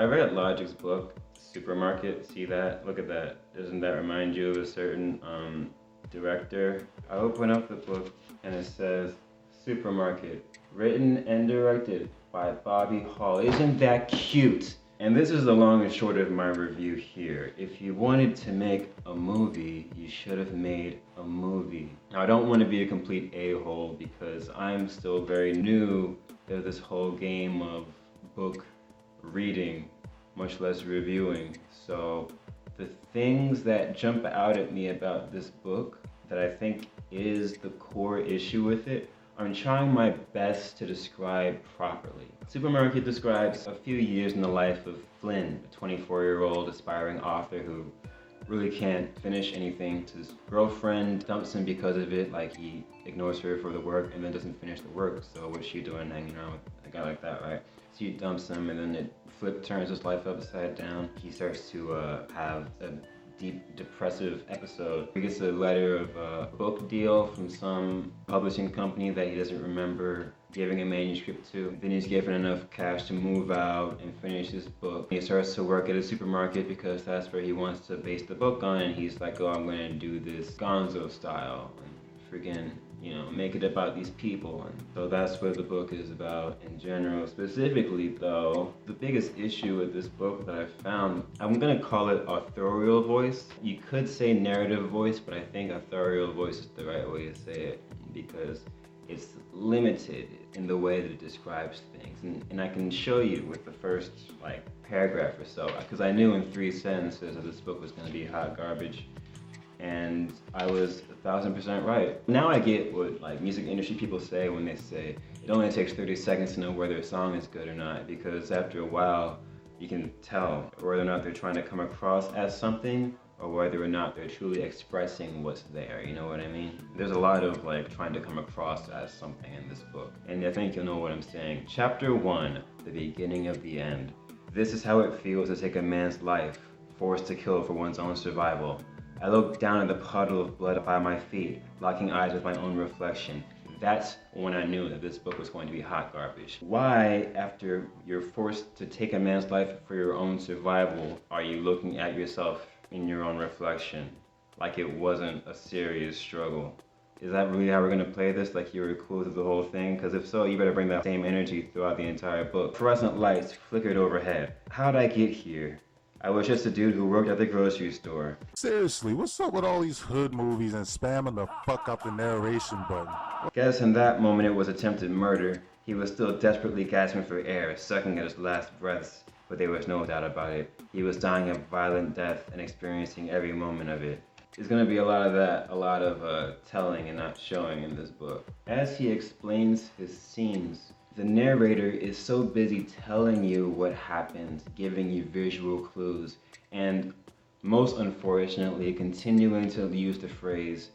I read Logic's book, Supermarket. See that? Look at that. Doesn't that remind you of a certain director? I open up the book and it says Supermarket, written and directed by Bobby Hall. Isn't that cute? And this is the long and short of my review here. If you wanted to make a movie, you should have made a movie. Now, I don't want to be a complete a-hole because I'm still very new to this whole game of book reading, much less reviewing. So the things that jump out at me about this book that I think is the core issue with it, I'm trying my best to describe properly. Supermarket describes a few years in the life of Flynn, a 24-year-old aspiring author who really can't finish anything. His girlfriend dumps him because of it, like he ignores her for the work and then doesn't finish the work. So what's she doing hanging around with a guy like that, right? She dumps him and then it turns his life upside down. He starts to have a deep depressive episode. He gets a letter of a book deal from some publishing company that he doesn't remember giving a manuscript to. Then he's given enough cash to move out and finish his book. He starts to work at a supermarket because that's where he wants to base the book on, and he's like, oh, I'm gonna do this Gonzo style and freaking, make it about these people. And so that's what the book is about in general. Specifically though, the biggest issue with this book that I found, I'm gonna call it authorial voice. You could say narrative voice, but I think authorial voice is the right way to say it because it's limited in the way that it describes things. And I can show you with the first paragraph or so, because I knew in 3 sentences that this book was gonna be hot garbage. And I was 1,000% right. Now I get what music industry people say when they say it only takes 30 seconds to know whether a song is good or not, because after a while you can tell whether or not they're trying to come across as something or whether or not they're truly expressing what's there, you know what I mean? There's a lot of trying to come across as something in this book, and I think you'll know what I'm saying. Chapter 1, the beginning of the end. This is how it feels to take a man's life, forced to kill for one's own survival. I looked down at the puddle of blood by my feet, locking eyes with my own reflection. That's when I knew that this book was going to be hot garbage. Why, after you're forced to take a man's life for your own survival, are you looking at yourself in your own reflection like it wasn't a serious struggle? Is that really how we're gonna play this? Like you were cool through the whole thing? Because if so, you better bring that same energy throughout the entire book. Fluorescent lights flickered overhead. How'd I get here? I was just a dude who worked at the grocery store. Seriously, what's up with all these hood movies and spamming the fuck up the narration button? Guess in that moment it was attempted murder. He was still desperately gasping for air, sucking at his last breaths, but there was no doubt about it. He was dying a violent death and experiencing every moment of it. There's gonna be a lot of that, a lot of telling and not showing in this book. As he explains his scenes, the narrator is so busy telling you what happens, giving you visual clues, and most unfortunately continuing to use the phrase,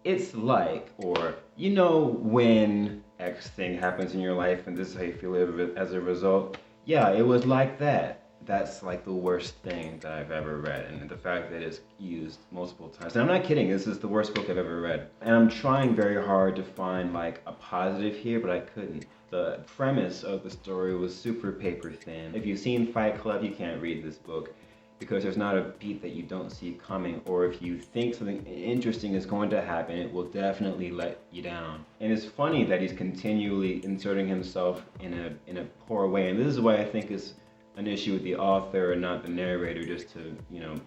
it's like, or when X thing happens in your life and this is how you feel as a result. Yeah, it was like that. That's the worst thing that I've ever read, and the fact that it's used multiple times. And I'm not kidding, this is the worst book I've ever read. And I'm trying very hard to find a positive here, but I couldn't. The premise of the story was super paper thin. If you've seen Fight Club, you can't read this book because there's not a beat that you don't see coming, or if you think something interesting is going to happen, it will definitely let you down. And it's funny that he's continually inserting himself in a poor way, and this is why I think it's an issue with the author and not the narrator, just to,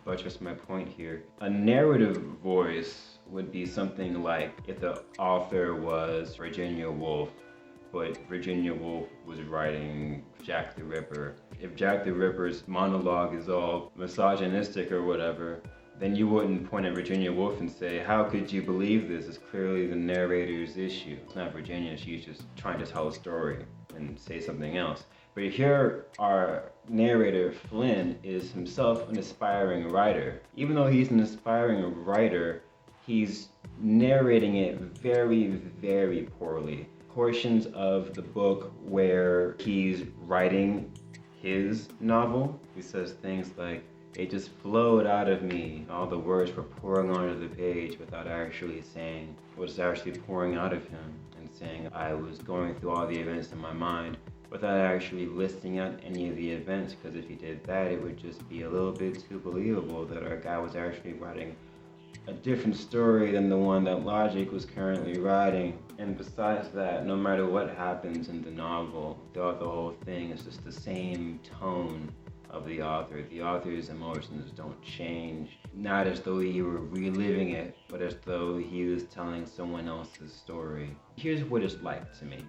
buttress my point here. A narrative voice would be something like if the author was Virginia Woolf, but Virginia Woolf was writing Jack the Ripper. If Jack the Ripper's monologue is all misogynistic or whatever, then you wouldn't point at Virginia Woolf and say, how could you believe this? It's clearly the narrator's issue. It's not Virginia, she's just trying to tell a story and say something else. But here, our narrator, Flynn, is himself an aspiring writer. Even though he's an aspiring writer, he's narrating it very, very poorly. Portions of the book where he's writing his novel, he says things like, it just flowed out of me. All the words were pouring onto the page without actually saying what's actually pouring out of him, and saying I was going through all the events in my mind without actually listing out any of the events, because if he did that, it would just be a little bit too believable that our guy was actually writing a different story than the one that Logic was currently writing. And besides that, no matter what happens in the novel, throughout the whole thing, it's just the same tone of the author. The author's emotions don't change. Not as though he were reliving it, but as though he was telling someone else's story. Here's what it's like to me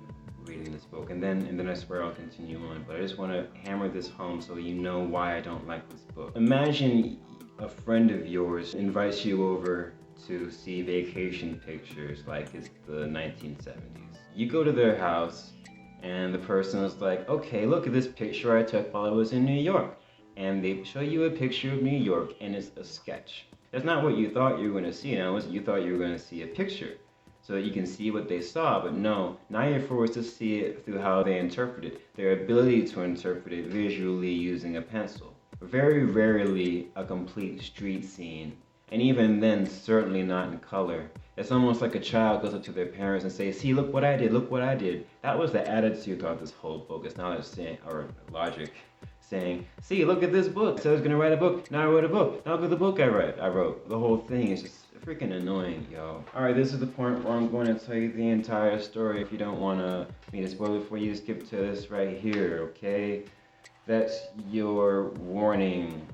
reading this book, and then I swear I'll continue on, but I just want to hammer this home so you know why I don't like this book. Imagine a friend of yours invites you over to see vacation pictures like it's the 1970s. You go to their house and the person is like, okay, look at this picture I took while I was in New York. And they show you a picture of New York and it's a sketch. That's not what you thought you were going to see. Now, you thought you were going to see a picture so that you can see what they saw, but no, now you're forced to see it through how they interpret it, their ability to interpret it visually using a pencil. Very rarely a complete street scene, and even then, certainly not in color. It's almost like a child goes up to their parents and says, see, look what I did, look what I did. That was the attitude throughout this whole book. It's not saying, or Logic saying, see, look at this book. So I was gonna write a book, now I wrote a book. Now look at the book I wrote. The whole thing is just freaking annoying, yo. Alright, this is the point where I'm going to tell you the entire story. If you don't want me to spoil it for you, skip to this right here, okay? That's your warning.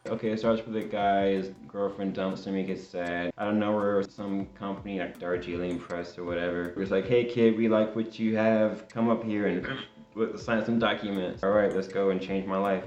Okay, it starts with a guy's girlfriend dumps him, he gets sad. I don't know where some company like Darjeeling Press or whatever. It's like, hey kid, we like what you have. Come up here and sign some documents. Alright, let's go and change my life.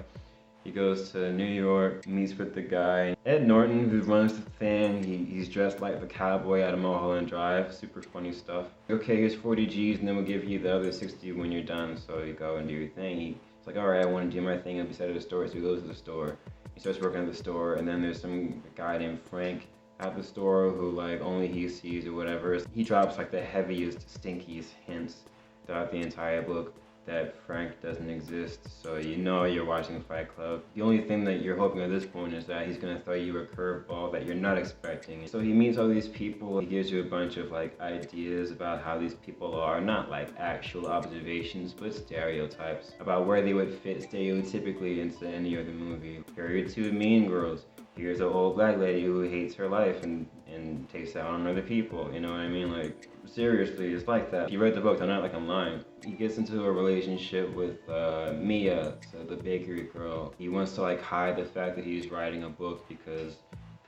He goes to New York, meets with the guy, Ed Norton, who runs the thing. He's dressed like the cowboy out of Mulholland Drive. Super funny stuff. Okay, here's 40 G's and then we'll give you the other 60 when you're done. So you go and do your thing. He's like, alright, I want to do my thing beside of the store. So he goes to the store. He starts working at the store, and then there's some guy named Frank at the store who like only he sees or whatever. He drops like the heaviest, stinkiest hints throughout the entire book that Frank doesn't exist, so you know you're watching Fight Club. The only thing that you're hoping at this point is that he's gonna throw you a curveball that you're not expecting. So he meets all these people, he gives you a bunch of like ideas about how these people are, not like actual observations, but stereotypes about where they would fit stereotypically into any other movie. Here are your two mean girls. Here's an old black lady who hates her life and takes out on other people, you know what I mean? Like, seriously, it's like that. If you read the book, I'm not like I'm lying. He gets into a relationship with Mia, so the bakery girl. He wants to like hide the fact that he's writing a book because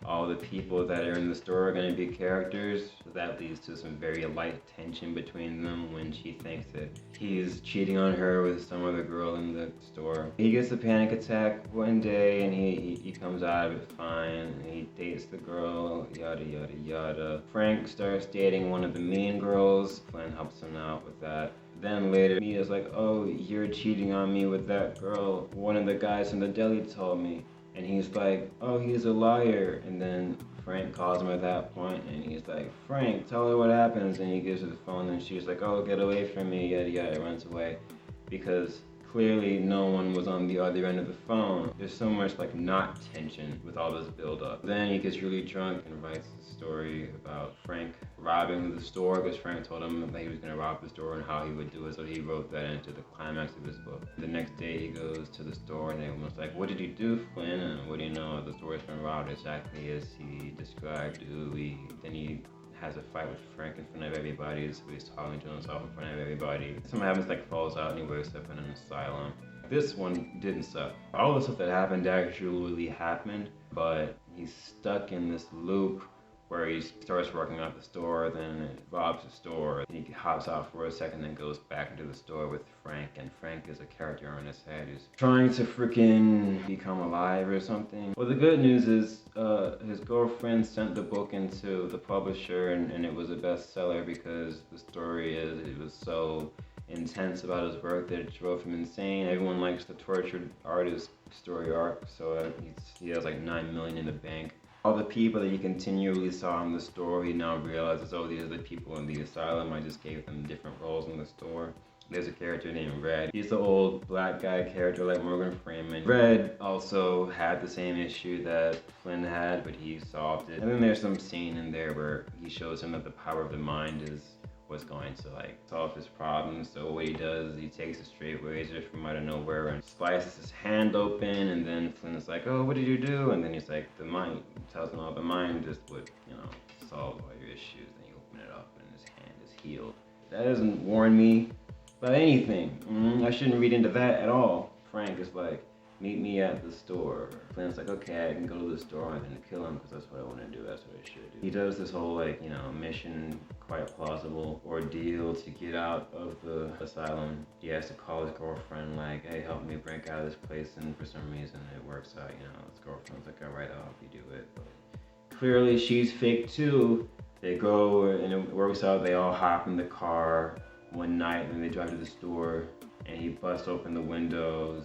all the people that are in the store are going to be characters. So that leads to some very light tension between them when she thinks that he's cheating on her with some other girl in the store. He gets a panic attack one day and he comes out of it fine. And he dates the girl, yada yada yada. Frank starts dating one of the mean girls. Flynn helps him out with that. Then later, Mia's like, oh, you're cheating on me with that girl. One of the guys in the deli told me. And he's like, oh, he's a liar. And then Frank calls him at that point, and he's like, Frank, tell her what happens. And he gives her the phone, and she's like, oh, get away from me, yada yada, runs away. Because clearly no one was on the other end of the phone. There's so much like not tension with all this build-up. Then he gets really drunk and writes a story about Frank robbing the store because Frank told him that he was gonna rob the store and how he would do it, so he wrote that into the climax of his book. The next day he goes to the store and everyone's like, what did you do, Flynn? And what do you know? The store's been robbed exactly as he described. Then he has a fight with Frank in front of everybody, so he's talking to himself in front of everybody. Something happens, like falls out and he wakes up in an asylum. This one didn't suck. All the stuff that happened actually happened, but he's stuck in this loop where he starts working at the store, then it robs the store. He hops out for a second, then goes back into the store with Frank, and Frank is a character on his head who's trying to freaking become alive or something. Well, the good news is his girlfriend sent the book into the publisher, and it was a bestseller because the story it was so intense about his work that it drove him insane. Everyone likes the tortured artist story arc, so he has like 9 million in the bank. All the people that he continually saw in the store, he now realizes, oh, these are the people in the asylum. I just gave them different roles in the store. There's a character named Red. He's the old black guy character like Morgan Freeman. Red also had the same issue that Flynn had, but he solved it. And then there's some scene in there where he shows him that the power of the mind is was going to like solve his problem. So what he does is he takes a straight razor from out of nowhere and slices his hand open, and then Flint's like, oh, what did you do? And then he's like, the mind, tells him, oh, the mind just would, solve all your issues. And you open it up and his hand is healed. That doesn't warn me about anything. I shouldn't read into that at all. Frank is like, meet me at the store. Flint's like, okay, I can go to the store and then kill him because that's what I want to do. That's what I should do. He does this whole mission, quite plausible ordeal to get out of the asylum. He has to call his girlfriend like, hey, help me break out of this place, and for some reason it works out. His girlfriend's like, all right, I'll help you do it. But clearly she's fake too. They go and it works out. They all hop in the car one night and they drive to the store and he busts open the windows.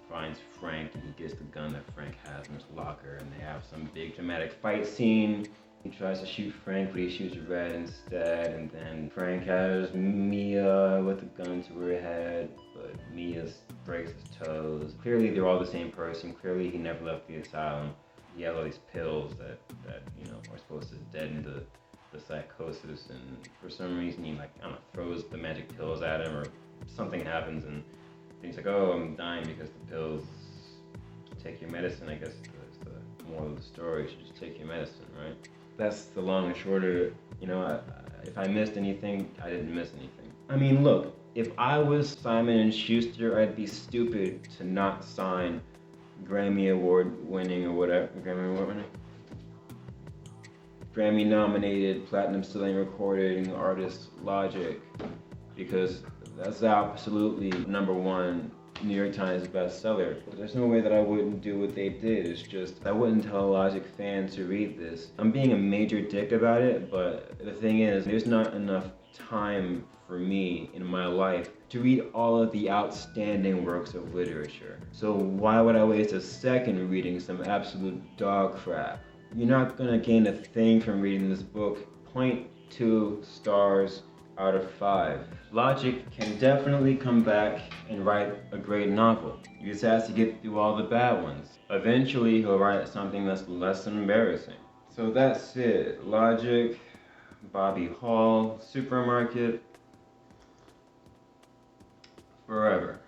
Finds Frank and he gets the gun that Frank has in his locker, and they have some big dramatic fight scene. He tries to shoot Frank, but he shoots Red instead, and then Frank has Mia with a gun to her head, but Mia breaks his toes. Clearly they're all the same person. Clearly he never left the asylum. He has all these pills that are supposed to deaden the psychosis, and for some reason he throws the magic pills at him, or something happens, and he's like, oh, I'm dying because the pills. Take your medicine, I guess that's the moral of the story. You should just take your medicine, right? That's the long and short of it. If I missed anything, I didn't miss anything. I mean, look, if I was Simon & Schuster, I'd be stupid to not sign Grammy Award winning or whatever. Grammy Award winning? Grammy nominated, platinum selling recording artist Logic, because that's absolutely #1 New York Times bestseller. There's no way that I wouldn't do what they did. It's just, I wouldn't tell a Logic fan to read this. I'm being a major dick about it, but the thing is, there's not enough time for me in my life to read all of the outstanding works of literature. So why would I waste a second reading some absolute dog crap? You're not gonna gain a thing from reading this book. 0.2 stars out of 5. Logic can definitely come back and write a great novel. He just has to get through all the bad ones. Eventually he'll write something that's less embarrassing. So that's it. Logic, Bobby Hall, Supermarket, forever.